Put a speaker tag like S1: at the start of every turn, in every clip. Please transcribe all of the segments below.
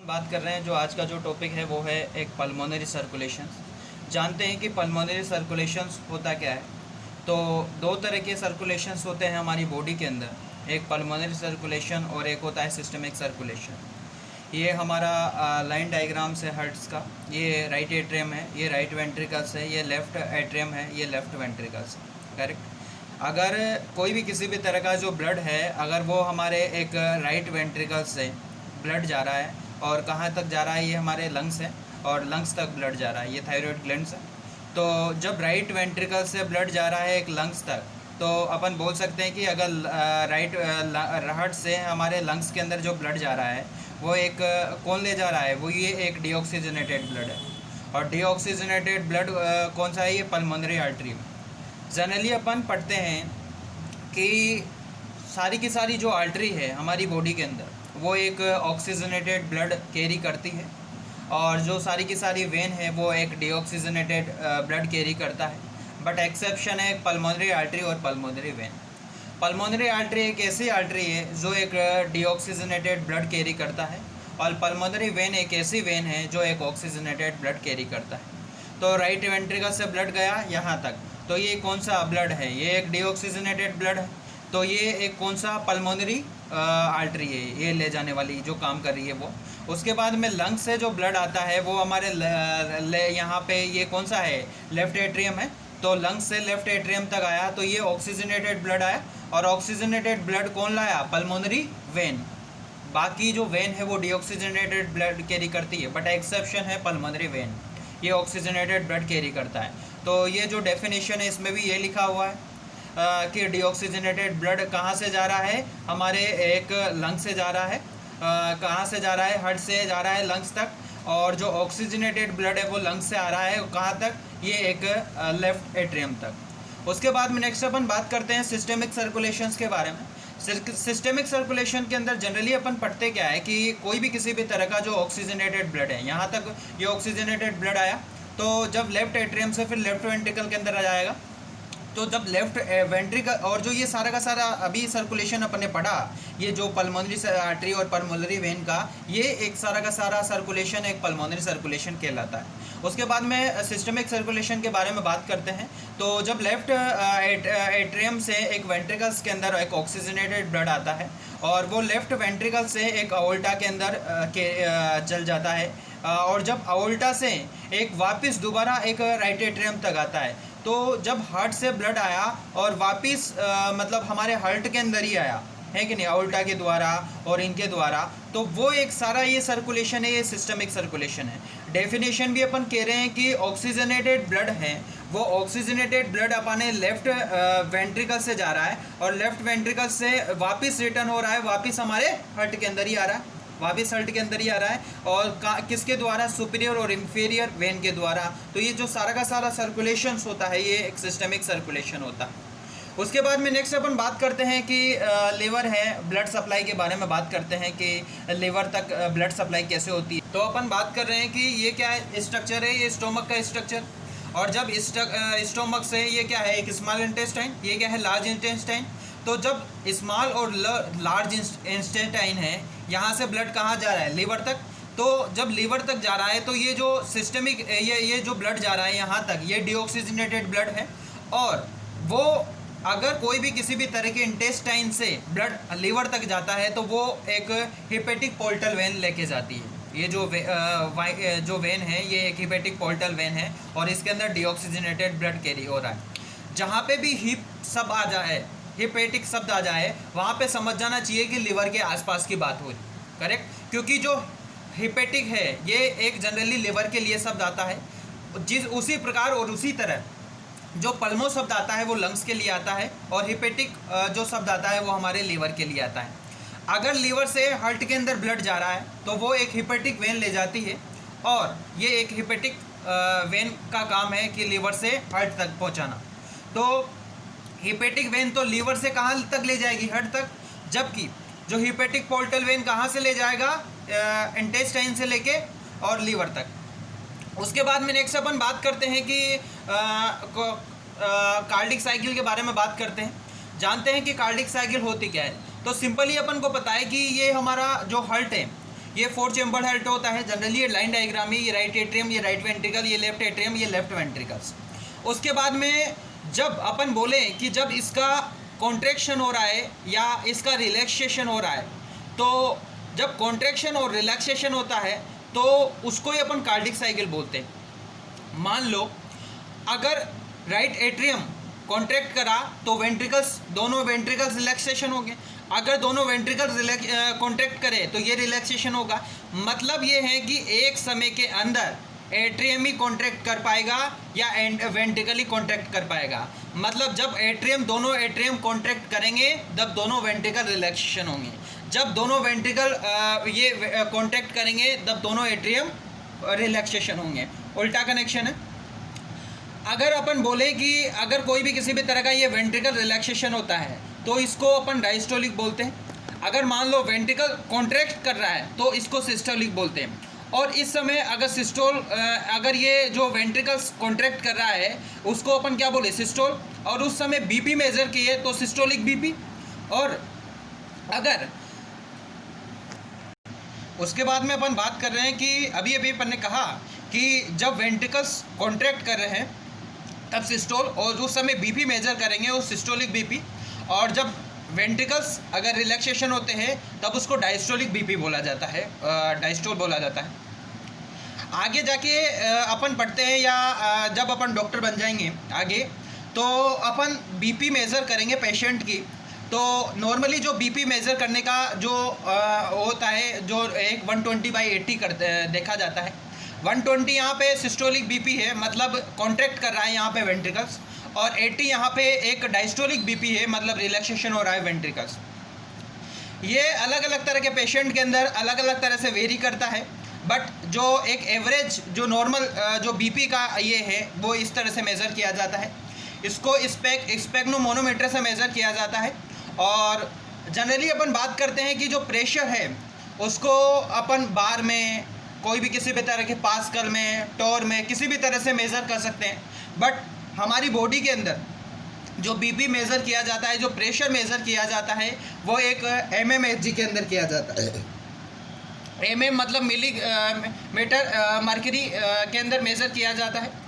S1: बात कर रहे हैं। जो आज का जो टॉपिक है वो है एक पल्मोनरी सर्कुलेशन। जानते हैं कि पल्मोनरी सर्कुलेशंस होता क्या है। तो दो तरह के सर्कुलेशंस होते हैं हमारी बॉडी के अंदर, एक पल्मोनरी सर्कुलेशन और एक होता है सिस्टमिक सर्कुलेशन। ये हमारा लाइन डायग्राम से हर्ट्स का, ये राइट एट्रियम है, ये राइट वेंट्रिकल्स है, ये लेफ़्ट एट्रियम है, ये लेफ़्ट वेंट्रिकल्स है। करेक्ट। अगर कोई भी किसी भी तरह का जो ब्लड है, अगर वो हमारे एक राइट वेंट्रिकल से ब्लड जा रहा है और कहाँ तक जा रहा है, ये हमारे लंग्स है और लंग्स तक ब्लड जा रहा है, ये थायराइड ग्लैंड्स है। तो जब राइट वेंट्रिकल से ब्लड जा रहा है एक लंग्स तक, तो अपन बोल सकते हैं कि अगर राइट हार्ट से हमारे लंग्स के अंदर जो ब्लड जा रहा है वो एक कौन ले जा रहा है, वो ये एक डीऑक्सीजनेटेड ब्लड है। और डीऑक्सीजनेटेड ब्लड कौन सा है, ये पल्मोनरी आर्टरी में। जनरली अपन पढ़ते हैं कि सारी की सारी जो आर्टरी है हमारी बॉडी के अंदर वो एक ऑक्सीजनेटेड ब्लड कैरी करती है, और जो सारी की सारी वेन है वो एक डीऑक्सीजनेटेड ब्लड कैरी करता है। बट एक्सेप्शन है पल्मोनरी आर्टरी और पल्मोनरी वेन। पल्मोनरी आर्टरी एक ऐसी आर्टरी है जो एक डीऑक्सीजनेटेड ब्लड कैरी करता है, और पल्मोनरी वेन एक ऐसी वेन है जो एक ऑक्सीजनेटेड ब्लड कैरी करता है। तो राइट वेंट्रिकल से ब्लड गया यहाँ तक, तो ये कौन सा ब्लड है, ये एक डीऑक्सीजनेटेड ब्लड है। तो ये एक कौन सा पल्मोनरी आर्टरी है, ये ले जाने वाली जो काम कर रही है वो। उसके बाद में लंग्स से जो ब्लड आता है वो हमारे यहाँ पे ये कौन सा है, लेफ्ट एट्रियम है। तो लंग्स से लेफ्ट एट्रियम तक आया तो ये ऑक्सीजनेटेड ब्लड आया, और ऑक्सीजनेटेड ब्लड कौन लाया, पल्मोनरी वेन। बाकी जो वेन है वो डीऑक्सीजनेटेड ब्लड कैरी करती है, बट एक्सेप्शन है पल्मोनरी वेन, ये ऑक्सीजनेटेड ब्लड कैरी करता है। तो ये जो डेफिनेशन है इसमें भी ये लिखा हुआ है कि डीऑक्सीजनेटेड ब्लड कहाँ से जा रहा है, हमारे एक लंग से जा रहा है। कहाँ से जा रहा है, हार्ट से जा रहा है लंग्स तक, और जो ऑक्सीजनेटेड ब्लड है वो लंग्स से आ रहा है कहाँ तक, ये एक लेफ्ट एट्रियम तक। उसके बाद में नेक्स्ट अपन बात करते हैं सिस्टेमिक सर्कुलेशंस के बारे में। सिस्टेमिक सर्कुलेशन के अंदर जनरली अपन पढ़ते क्या है कि कोई भी किसी भी तरह का जो ऑक्सीजनेटेड ब्लड है, यहाँ तक ये ऑक्सीजनेटेड ब्लड आया तो जब लेफ्ट एट्रियम से फिर लेफ्ट वेंट्रिकल के अंदर आ जाएगा। तो जब लेफ्ट वेंट्रिकल, और जो ये सारा का सारा अभी सर्कुलेशन अपन ने पढ़ा, ये जो पल्मोनरी आर्टरी और पल्मोनरी वेन का, ये एक सारा का सारा सर्कुलेशन एक पल्मोनरी सर्कुलेशन कहलाता है। उसके बाद में सिस्टमिक सर्कुलेशन के बारे में बात करते हैं। तो जब लेफ्ट एट्रियम से एक वेंट्रिकल्स के अंदर एक ऑक्सीजनेटेड ब्लड आता है, और वो लेफ्ट वेंट्रिकल से एक अओल्टा के अंदर चल जाता है, और जब अओल्टा से एक वापस दोबारा एक राइट एट्रियम तक आता है। तो जब हार्ट से ब्लड आया और वापस मतलब हमारे हार्ट के अंदर ही आया है कि नहीं, अओल्टा के द्वारा और इनके द्वारा, तो वो एक सारा ये सर्कुलेशन है, ये सिस्टमिक सर्कुलेशन है। डेफिनेशन भी अपन कह रहे हैं कि ऑक्सीजनेटेड ब्लड है, वो ऑक्सीजनेटेड ब्लड अपने लेफ्ट वेंट्रिकल से जा रहा है, और लेफ्ट वेंट्रिकल से वापस रिटर्न हो रहा है, वापस हमारे हार्ट के अंदर ही आ रहा है, वापस हार्ट के अंदर ही आ रहा है, और किसके द्वारा, सुपीरियर और इंफीरियर वेन के द्वारा। तो ये जो सारा का सारा सर्कुलेशन होता है ये एक सिस्टमिक सर्कुलेशन होता है। उसके बाद में नेक्स्ट अपन बात करते हैं कि लीवर है, ब्लड सप्लाई के बारे में बात करते हैं कि लीवर तक ब्लड सप्लाई कैसे होती है। तो अपन बात कर रहे हैं कि ये क्या है, स्ट्रक्चर है, ये स्टोमक का स्ट्रक्चर। और जब स्टोमक से ये क्या है, एक स्मॉल इंटेस्टाइन, ये क्या है, लार्ज इंटेस्टाइन। तो जब स्मॉल और लार्ज इंटेस्टाइन है, यहाँ से ब्लड कहाँ जा रहा है, लीवर तक। तो जब लीवर तक जा रहा है तो ये जो सिस्टमिक ये जो ब्लड जा रहा है यहाँ तक, ये डीऑक्सीजनेटेड ब्लड है। और वो अगर कोई भी किसी भी तरह के इंटेस्टाइन से ब्लड लीवर तक जाता है तो वो एक हिपेटिक पोर्टल वेन लेके जाती है। ये जो वेन है ये एक हिपेटिक पोर्टल वेन है, और इसके अंदर डीऑक्सीजनेटेड ब्लड कैरी हो रहा है। जहाँ पे भी हिप सब आ जाए, हिपेटिक शब्द आ जाए, वहाँ पे समझ जाना चाहिए कि लीवर के आसपास की बात हो। करेक्ट, क्योंकि जो हिपेटिक है ये एक जनरली लीवर के लिए शब्द आता है, उसी प्रकार और उसी तरह जो पल्मो शब्द आता है वो लंग्स के लिए आता है, और हिपेटिक जो शब्द आता है वो हमारे लीवर के लिए आता है। अगर लीवर से हार्ट के अंदर ब्लड जा रहा है तो वो एक हिपेटिक वेन ले जाती है, और ये एक हिपेटिक वेन का काम है कि लीवर से हार्ट तक पहुंचाना। तो हिपेटिक वेन तो लीवर से कहाँ तक ले जाएगी, हार्ट तक, जबकि जो हिपेटिक पोर्टल वेन कहाँ से ले जाएगा, इंटेस्टाइन से लेके और लीवर तक। उसके बाद में नेक्स्ट अपन बात करते हैं कि कार्डिक साइकिल के बारे में बात करते हैं। जानते हैं कि कार्डिक साइकिल होती क्या है। तो सिंपली अपन को पता है कि ये हमारा जो हार्ट है ये 4 चैम्बर्ड हार्ट होता है। जनरली ये लाइन डायग्राम है, ये राइट एट्रियम, ये राइट वेंट्रिकल, ये लेफ्ट एट्रियम, ये लेफ्ट वेंट्रिकल्स। उसके बाद में जब अपन बोले कि जब इसका कॉन्ट्रैक्शन हो रहा है या इसका रिलैक्सेशन हो रहा है, तो जब कॉन्ट्रैक्शन और रिलैक्सेशन होता है तो उसको ही अपन कार्डिक साइकिल बोलते हैं। मान लो अगर राइट एट्रियम कॉन्ट्रैक्ट करा तो वेंट्रिकल्स, दोनों वेंट्रिकल्स रिलैक्सेशन हो गए। अगर दोनों वेंट्रिकल्स कॉन्ट्रैक्ट करे तो ये रिलैक्सेशन होगा। मतलब ये है कि एक समय के अंदर एट्रियम ही कॉन्ट्रैक्ट कर पाएगा या वेंट्रिकल ही कॉन्ट्रैक्ट कर पाएगा। मतलब जब दोनों एट्रियम कॉन्ट्रैक्ट करेंगे तब दोनों वेंट्रिकल रिलैक्सेशन होंगे। जब दोनों वेंट्रिकल ये कॉन्ट्रैक्ट करेंगे तब दोनों एट्रियम रिलैक्सेशन होंगे। उल्टा कनेक्शन है। अगर अपन बोले कि अगर कोई भी किसी भी तरह का ये वेंट्रिकल रिलैक्सेशन होता है तो इसको अपन डायस्टोलिक बोलते हैं। अगर मान लो वेंट्रिकल कॉन्ट्रैक्ट कर रहा है तो इसको सिस्टोलिक बोलते हैं। और इस समय अगर अगर ये जो वेंट्रिकल्स कॉन्ट्रैक्ट कर रहा है उसको अपन क्या बोले, सिस्टोल। और उस समय बीपी मेजर किए तो सिस्टोलिक बीपी। और अगर उसके बाद में अपन बात कर रहे हैं कि अभी अपन ने कहा कि जब वेंट्रिकल्स कॉन्ट्रैक्ट कर रहे हैं तब सिस्टोल, और उस समय बीपी मेजर करेंगे वो सिस्टोलिक बीपी। और जब वेंट्रिकल्स अगर रिलैक्सेशन होते हैं तब उसको डायस्टोलिक बीपी बोला जाता है, डायस्टोल बोला जाता है। आगे जाके अपन पढ़ते हैं या जब अपन डॉक्टर बन जाएंगे आगे तो अपन बीपी मेज़र करेंगे पेशेंट की। तो नॉर्मली जो बीपी मेज़र करने का जो होता है, जो एक 120/80 देखा जाता है। 120 यहाँ पे सिस्टोलिक बीपी है, मतलब कॉन्ट्रैक्ट कर रहा है यहाँ पे वेंट्रिकल्स, और 80 यहाँ पे एक डायस्टोलिक बीपी है, मतलब रिलैक्सेशन हो रहा है वेंट्रिकल्स। ये अलग अलग तरह के पेशेंट के अंदर अलग अलग तरह से वेरी करता है, बट जो एक एवरेज जो नॉर्मल जो बीपी का ये है वो इस तरह से मेज़र किया जाता है। इसको स्पेग्नोमोनोमीटर से मेज़र किया जाता है। और जनरली अपन बात करते हैं कि जो प्रेशर है उसको अपन बार में, कोई भी किसी भी तरह के पास्कल में, टोर में, किसी भी तरह से मेज़र कर सकते हैं। बट हमारी बॉडी के अंदर जो बीपी मेज़र किया जाता है, जो प्रेशर मेज़र किया जाता है, वो एक mmHg के अंदर किया जाता है। mm मतलब मिलीमीटर मर्करी के अंदर मेज़र किया जाता है।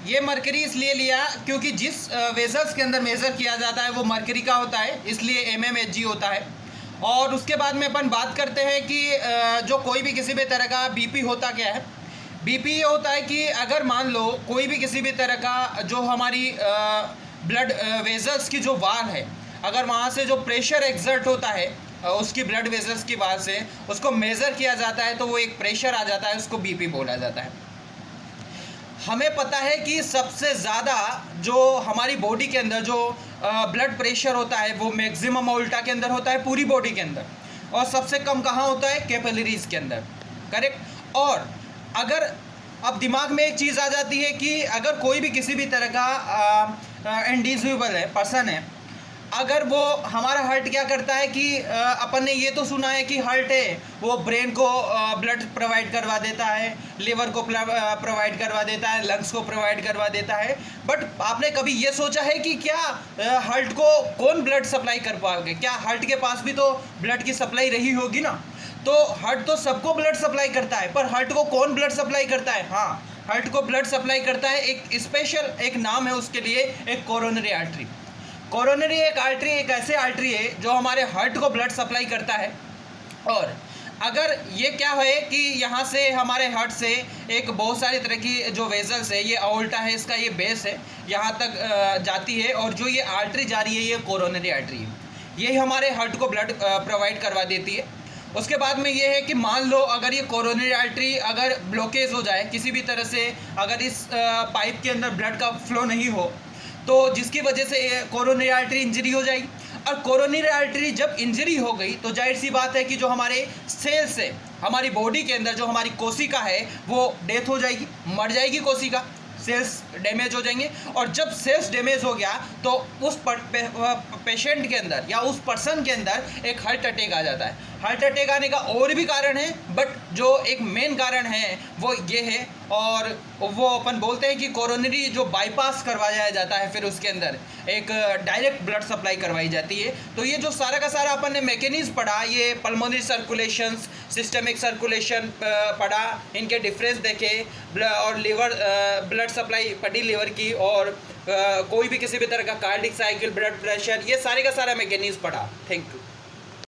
S1: ये मर्करी इसलिए लिया क्योंकि जिस वेजल्स के अंदर मेज़र किया जाता है वो मर्करी का होता है, इसलिए mmHg होता है। और उसके बाद में अपन बात करते हैं कि जो कोई भी किसी भी तरह का बीपी होता क्या है। बीपी ये होता है कि अगर मान लो कोई भी किसी भी तरह का जो हमारी ब्लड वेजल्स की जो वाल है, अगर वहाँ से जो प्रेशर एक्सर्ट होता है उसकी ब्लड वेजल्स की वाल से, उसको मेज़र किया जाता है तो वो एक प्रेशर आ जाता है, उसको बीपी बोला जाता है। हमें पता है कि सबसे ज़्यादा जो हमारी बॉडी के अंदर जो ब्लड प्रेशर होता है वो मैक्सिमम उल्टा के अंदर होता है पूरी बॉडी के अंदर, और सबसे कम कहाँ होता है, कैपिलरीज के अंदर, करेक्ट। और अगर अब दिमाग में एक चीज़ आ जाती है कि अगर कोई भी किसी भी तरह का इंडिविजुअल है, पर्सन है, अगर वो हमारा हार्ट क्या करता है कि अपन ने ये तो सुना है कि हार्ट है वो ब्रेन को ब्लड प्रोवाइड करवा देता है, लिवर को प्रोवाइड करवा देता है, लंग्स को प्रोवाइड करवा देता है। बट आपने कभी ये सोचा है कि क्या हार्ट को कौन ब्लड सप्लाई कर पाओगे? क्या हार्ट के पास भी तो ब्लड की सप्लाई रही होगी ना? तो हार्ट तो सबको ब्लड सप्लाई करता है, पर हार्ट को कौन ब्लड सप्लाई करता है? हाँ, हार्ट को ब्लड सप्लाई करता है, एक स्पेशल एक नाम है उसके लिए, एक कोरोनरी आर्टरी। कोरोनरी एक आर्टरी एक ऐसे आर्टरी है जो हमारे हार्ट को ब्लड सप्लाई करता है। और अगर ये क्या है कि यहाँ से हमारे हार्ट से एक बहुत सारी तरह की जो वेजल्स है, ये अओल्टा है, इसका ये बेस है, यहाँ तक जाती है, और जो ये आर्टरी जा रही है ये कोरोनरी आर्टरी है, ये हमारे हार्ट को ब्लड प्रोवाइड करवा देती है। उसके बाद में ये है कि मान लो अगर ये कोरोनरी आर्टरी अगर ब्लॉकेज हो जाए किसी भी तरह से, अगर इस पाइप के अंदर ब्लड का फ्लो नहीं हो, तो जिसकी वजह से कोरोनरी आर्टरी इंजरी हो जाएगी। और कोरोनरी आर्टरी जब इंजरी हो गई तो जाहिर सी बात है कि जो हमारे सेल्स है, हमारी बॉडी के अंदर जो हमारी कोशिका है वो डेथ हो जाएगी, मर जाएगी कोशिका, सेल्स डैमेज हो जाएंगे। और जब सेल्स डैमेज हो गया तो उस पेशेंट के अंदर या उस पर्सन के अंदर एक हार्ट अटैक आ जाता है। हार्ट अटैक आने का और भी कारण है, बट जो एक मेन कारण है वो ये है। और वो अपन बोलते हैं कि कोरोनरी जो बाईपास करवाया जाता है, फिर उसके अंदर एक डायरेक्ट ब्लड सप्लाई करवाई जाती है। तो ये जो सारा का सारा अपन ने मैकेनिज्म पढ़ा, ये पल्मोनरी सर्कुलेशन, सिस्टमिक सर्कुलेशन पढ़ा, इनके डिफरेंस देखे, और लीवर ब्लड सप्लाई पढ़ी लीवर की, और कोई भी किसी भी तरह का कार्डिक साइकिल, ब्लड प्रेशर, ये सारे का सारा मैकेनिज्म पढ़ा। Thank you.